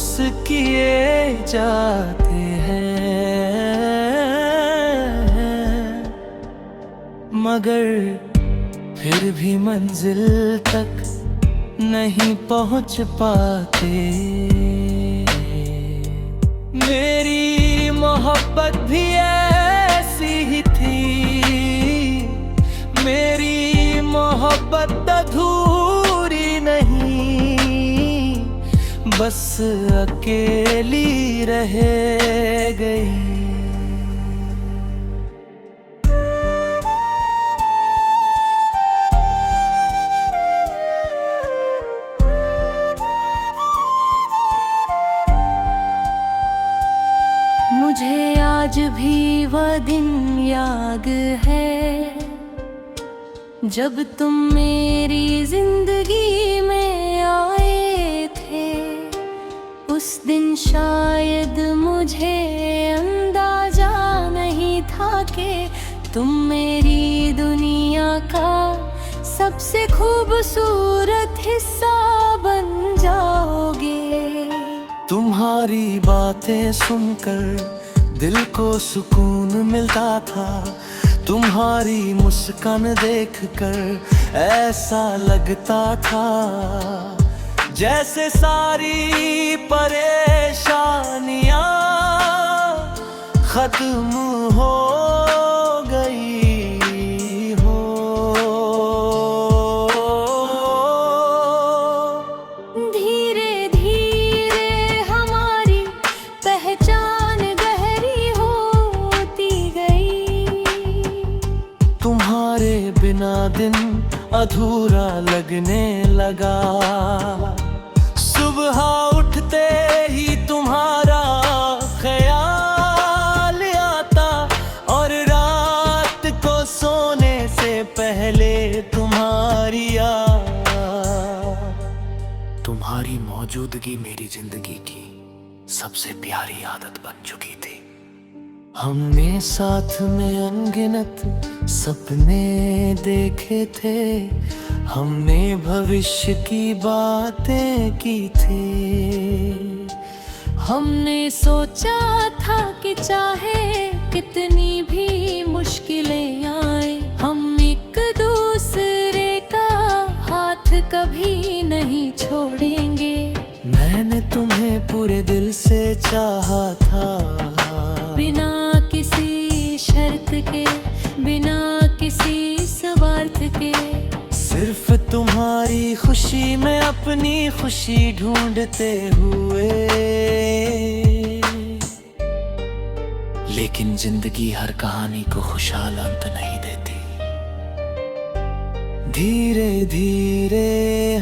भरोस किए जाते हैं, मगर फिर भी मंजिल तक नहीं पहुंच पाते। मेरी मोहब्बत भी ऐसी ही थी, मेरी मोहब्बत अधूरी नहीं, बस अकेली रह गई। मुझे आज भी वह दिन याद है जब तुम मेरी जिंदगी में आए थे। उस दिन शायद मुझे अंदाजा नहीं था कि तुम मेरी दुनिया का सबसे खूबसूरत हिस्सा बन जाओगे। तुम्हारी बातें सुनकर दिल को सुकून मिलता था, तुम्हारी मुस्कान देखकर ऐसा लगता था जैसे सारी परेशानियां खत्म हो गई हो। धीरे धीरे हमारी पहचान गहरी होती गई। तुम्हारे बिना दिन अधूरा लगने लगा। सुबह उठते ही तुम्हारा ख्याल आता और रात को सोने से पहले तुम्हारी याद। तुम्हारी मौजूदगी मेरी जिंदगी की सबसे प्यारी आदत बन चुकी थी। हमने साथ में अनगिनत सपने देखे थे, हमने भविष्य की बातें की थी। हमने सोचा था कि चाहे कितनी भी मुश्किलें आए, हम एक दूसरे का हाथ कभी नहीं छोड़ेंगे। मैंने तुम्हें पूरे दिल से चाहा था, बिना किसी शर्त के, बिना किसी स्वार्थ के। सिर्फ तुम्हारी खुशी में अपनी खुशी ढूंढते हुए। लेकिन जिंदगी हर कहानी को खुशहाल अंत नहीं देती। धीरे धीरे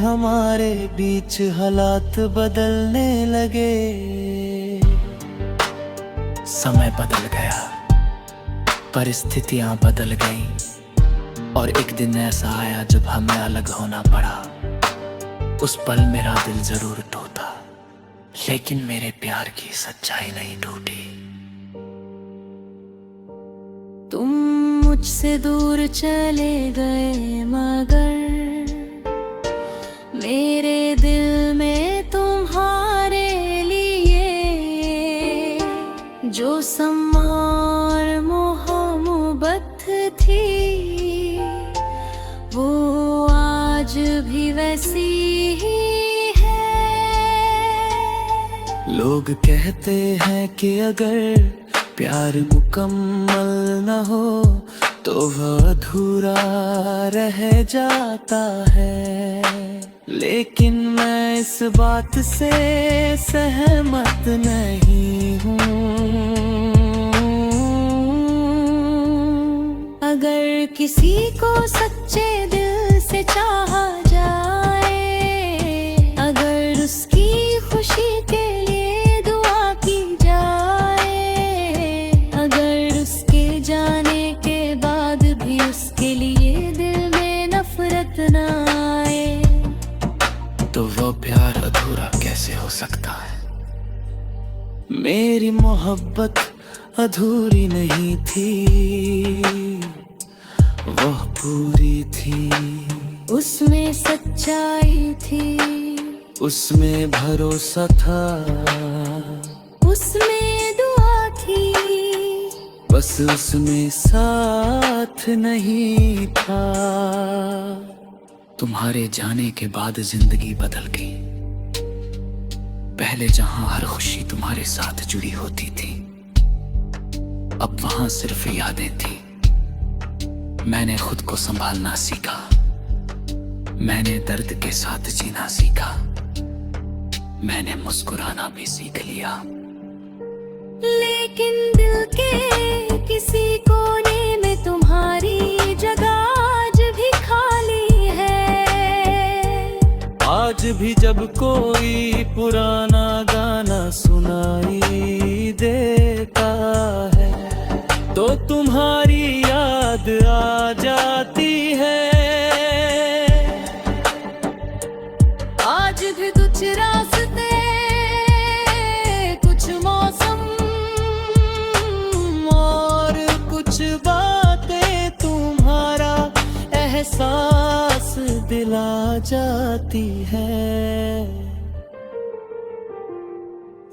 हमारे बीच हालात बदलने लगे। समय बदल गया, परिस्थितियां बदल गईं और एक दिन ऐसा आया जब हमें अलग होना पड़ा। उस पल मेरा दिल जरूर टूटा, लेकिन मेरे प्यार की सच्चाई नहीं टूटी। तुम मुझसे दूर चले गए, मगर मेरे दिल में तुम्हारे लिए जो सम्मान मोहब्बत थी, वो आज भी वैसी ही है। लोग कहते हैं कि अगर प्यार मुकम्मल न हो तो वह अधूरा रह जाता है, लेकिन मैं इस बात से सहमत नहीं हूँ। अगर किसी को सच्चे दिल से चाहा जाए, अगर उसकी खुशी के लिए दुआ की जाए, अगर उसके जाने के बाद भी उसके लिए दिल में नफरत न आए, तो वो प्यार अधूरा कैसे हो सकता है। मेरी मोहब्बत अधूरी नहीं थी, वह पूरी थी। उसमें सच्चाई थी। उसमें भरोसा था, उसमें दुआ थी, बस उसमें साथ नहीं था। तुम्हारे जाने के बाद जिंदगी बदल गई। पहले जहां हर खुशी तुम्हारे साथ जुड़ी होती थी, अब वहां सिर्फ यादें थी। मैंने खुद को संभालना सीखा, मैंने दर्द के साथ जीना सीखा, मैंने मुस्कुराना भी सीख लिया। लेकिन दिल के किसी कोने में तुम्हारी जगह आज भी खाली है। आज भी जब कोई पुराना गाना सुनाई देता है, तो तुम्हारी याद आ जाती है। आज भी कुछ रास्ते, कुछ मौसम और कुछ बातें तुम्हारा एहसास दिला जाती है।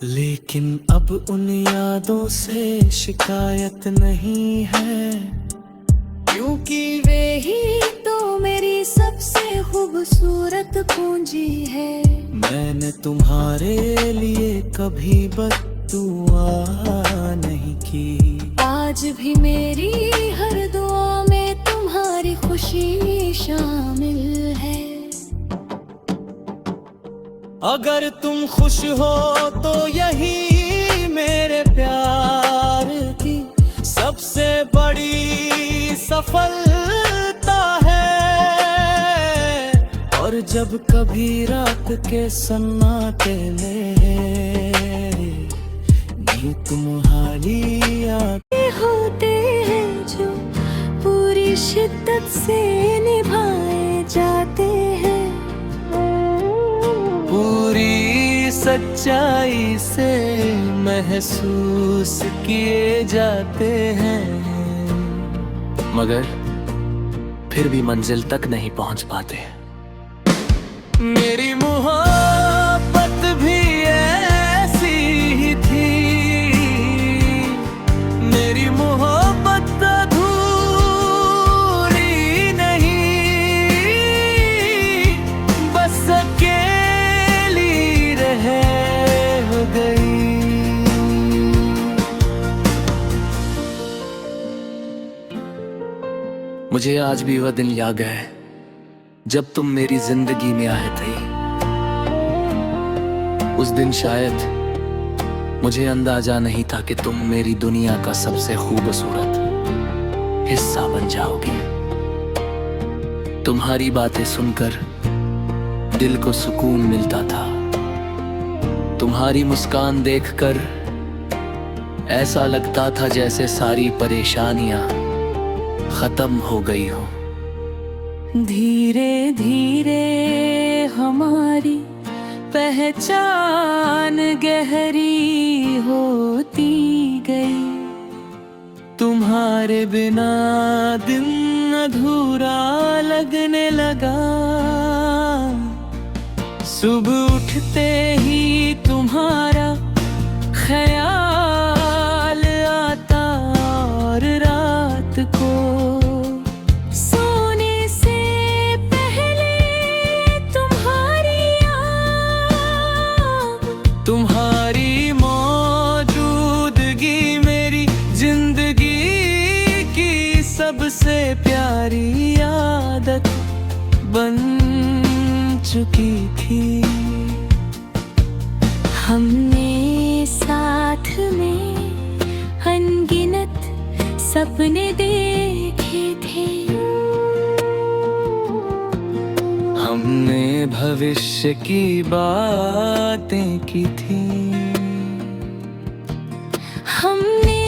लेकिन अब उन यादों से शिकायत नहीं है, क्योंकि वे ही तो मेरी सबसे खूबसूरत पूंजी है। मैंने तुम्हारे लिए कभी बद्दुआ नहीं की। आज भी मेरी हर दुआ में तुम्हारी खुशी शामिल है। अगर तुम खुश हो तो यही मेरे प्यार की सबसे बड़ी सफलता है। और जब कभी रात के सन्नाटे में तुम्हारी यादें होते हैं जो पूरी शिद्दत से निभाए जाते हैं, पूरी सच्चाई से महसूस किए जाते हैं, मगर फिर भी मंजिल तक नहीं पहुंच पाते। मेरी मोहब्बत भी ऐसी ही थी, मेरी मोहब्बत अधूरी नहीं, बस अकेली रह गई। मुझे आज भी वह दिन याद है जब तुम मेरी जिंदगी में आए थे। उस दिन शायद मुझे अंदाजा नहीं था कि तुम मेरी दुनिया का सबसे खूबसूरत हिस्सा बन जाओगी। तुम्हारी बातें सुनकर दिल को सुकून मिलता था, तुम्हारी मुस्कान देखकर ऐसा लगता था जैसे सारी परेशानियां खत्म हो गई हो। धीरे धीरे हमारी पहचान गहरी होती गई। तुम्हारे बिना दिन अधूरा लगने लगा। सुबह उठते ही तुम्हारा ख्याल आता और रात को तुम्हारी मौजूदगी मेरी जिंदगी की सबसे प्यारी आदत बन चुकी थी। हमने साथ में अनगिनत सपने देखे थे, हमने भविष्य की बातें की थी। हमने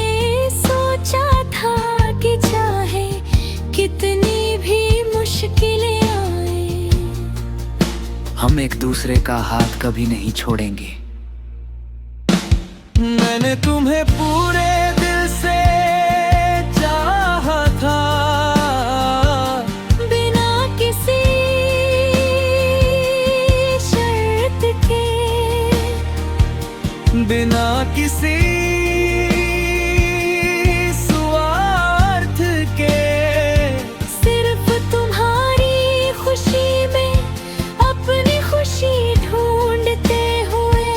सोचा था कि चाहे कितनी भी मुश्किलें आए, हम एक दूसरे का हाथ कभी नहीं छोड़ेंगे। मैंने तुम्हें पूरे दिल से चाहा था, बिना किसी शर्त बिना किसी स्वार्थ के। सिर्फ तुम्हारी खुशी में अपनी खुशी ढूंढते हुए।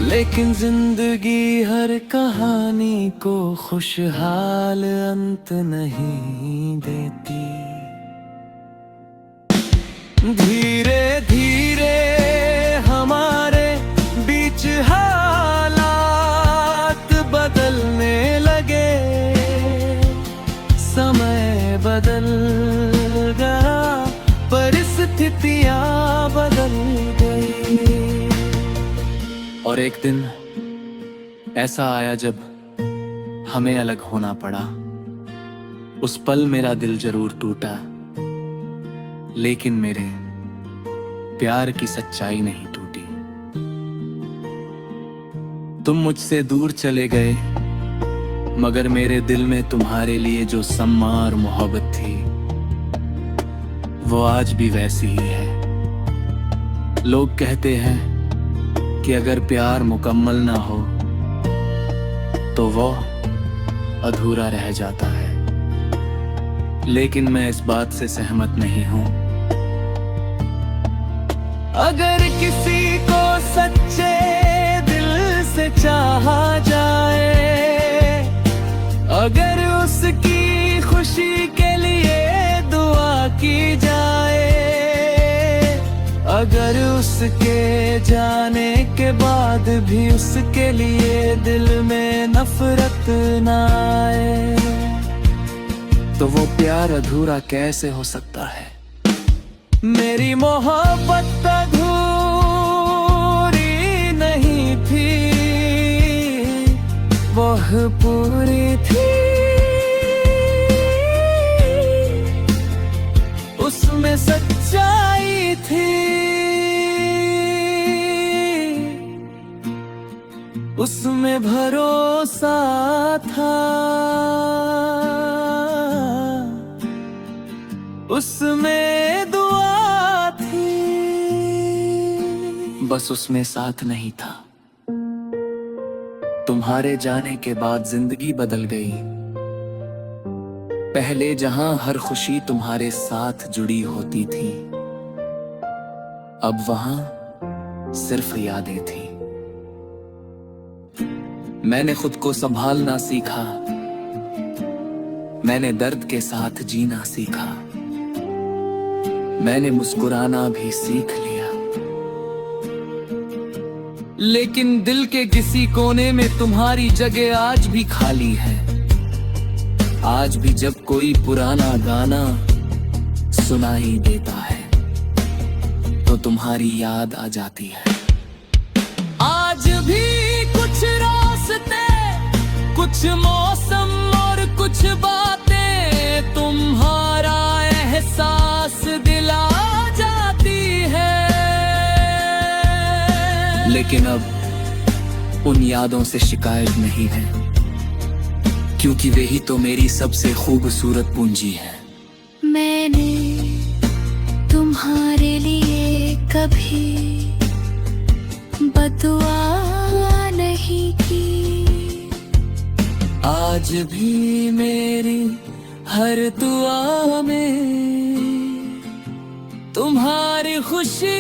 लेकिन जिंदगी हर कहानी को खुशहाल अंत नहीं देती। धीरे धीरे हमारे बीच हालात बदलने लगे। समय बदल गया, परिस्थितियां बदल गई। और एक दिन ऐसा आया जब हमें अलग होना पड़ा। उस पल मेरा दिल जरूर टूटा, लेकिन मेरे प्यार की सच्चाई नहीं टूटी। तुम मुझसे दूर चले गए, मगर मेरे दिल में तुम्हारे लिए जो सम्मान और मोहब्बत थी, वो आज भी वैसी ही है। लोग कहते हैं कि अगर प्यार मुकम्मल ना हो तो वो अधूरा रह जाता है, लेकिन मैं इस बात से सहमत नहीं हूं। अगर किसी को सच्चे दिल से चाहा जाए, अगर उसकी खुशी के लिए दुआ की जाए, अगर उसके जाने के बाद भी उसके लिए दिल में नफरत ना आए, तो वो प्यार अधूरा कैसे हो सकता है। मेरी मोहब्बत अधूरी नहीं थी, वह पूरी थी। उसमें सच्चाई थी, उसमें भरोसा था, उसमें दुआ थी। बस उसमें साथ नहीं था। तुम्हारे जाने के बाद जिंदगी बदल गई। पहले जहां हर खुशी तुम्हारे साथ जुड़ी होती थी, अब वहां सिर्फ यादें थी। मैंने खुद को संभालना सीखा, मैंने दर्द के साथ जीना सीखा, मैंने मुस्कुराना भी सीख लिया। लेकिन दिल के किसी कोने में तुम्हारी जगह आज भी खाली है। आज भी जब कोई पुराना गाना सुनाई देता है तो तुम्हारी याद आ जाती है। आज भी कुछ रास्ते, कुछ मौसम और कुछ बातें तुम्हारा एहसास दिला जाती है। लेकिन अब उन यादों से शिकायत नहीं है, क्योंकि वही तो मेरी सबसे खूबसूरत पूंजी है। मैंने तुम्हारे लिए कभी बदुआ नहीं की। आज भी मेरी हर दुआ में तुम्हारी खुशी